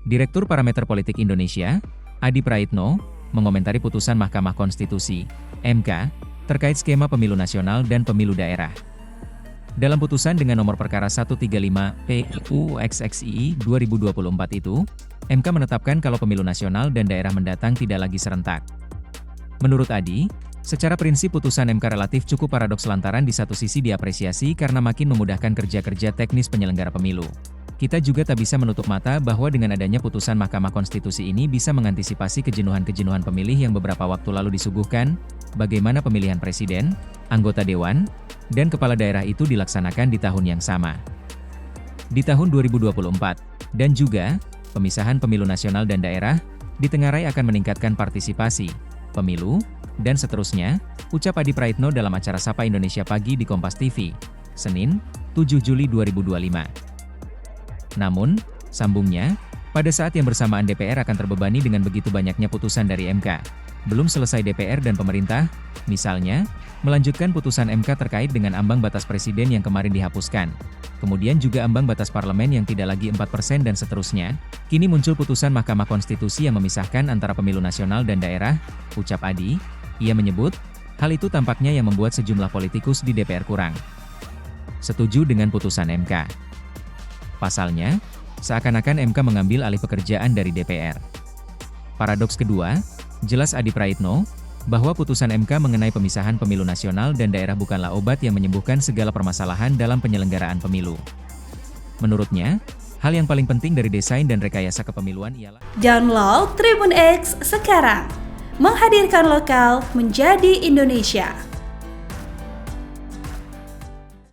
Direktur Parameter Politik Indonesia, Adi Praitno, mengomentari putusan Mahkamah Konstitusi, MK, terkait skema pemilu nasional dan pemilu daerah. Dalam putusan dengan nomor perkara 135 PUXXII 2024 itu, MK menetapkan kalau pemilu nasional dan daerah mendatang tidak lagi serentak. Menurut Adi, secara prinsip putusan MK relatif cukup paradoks lantaran di satu sisi diapresiasi karena makin memudahkan kerja-kerja teknis penyelenggara pemilu. Kita juga tak bisa menutup mata bahwa dengan adanya putusan Mahkamah Konstitusi ini bisa mengantisipasi kejenuhan-kejenuhan pemilih yang beberapa waktu lalu disuguhkan, bagaimana pemilihan presiden, anggota dewan, dan kepala daerah itu dilaksanakan di tahun yang sama. Di tahun 2024, dan juga, pemisahan pemilu nasional dan daerah, ditengarai akan meningkatkan partisipasi, pemilu, dan seterusnya, ucap Adi Praitno dalam acara Sapa Indonesia Pagi di Kompas TV, Senin, 7 Juli 2025. Namun, sambungnya, pada saat yang bersamaan DPR akan terbebani dengan begitu banyaknya putusan dari MK. Belum selesai DPR dan pemerintah, misalnya, melanjutkan putusan MK terkait dengan ambang batas presiden yang kemarin dihapuskan. Kemudian juga ambang batas parlemen yang tidak lagi 4% dan seterusnya. Kini muncul putusan Mahkamah Konstitusi yang memisahkan antara pemilu nasional dan daerah, ucap Adi. Ia menyebut, hal itu tampaknya yang membuat sejumlah politikus di DPR kurang setuju dengan putusan MK. Pasalnya, seakan-akan MK mengambil alih pekerjaan dari DPR. Paradoks kedua, jelas Adi Praitno, bahwa putusan MK mengenai pemisahan pemilu nasional dan daerah bukanlah obat yang menyembuhkan segala permasalahan dalam penyelenggaraan pemilu. Menurutnya, hal yang paling penting dari desain dan rekayasa kepemiluan ialah Download Tribun X sekarang, menghadirkan lokal menjadi Indonesia.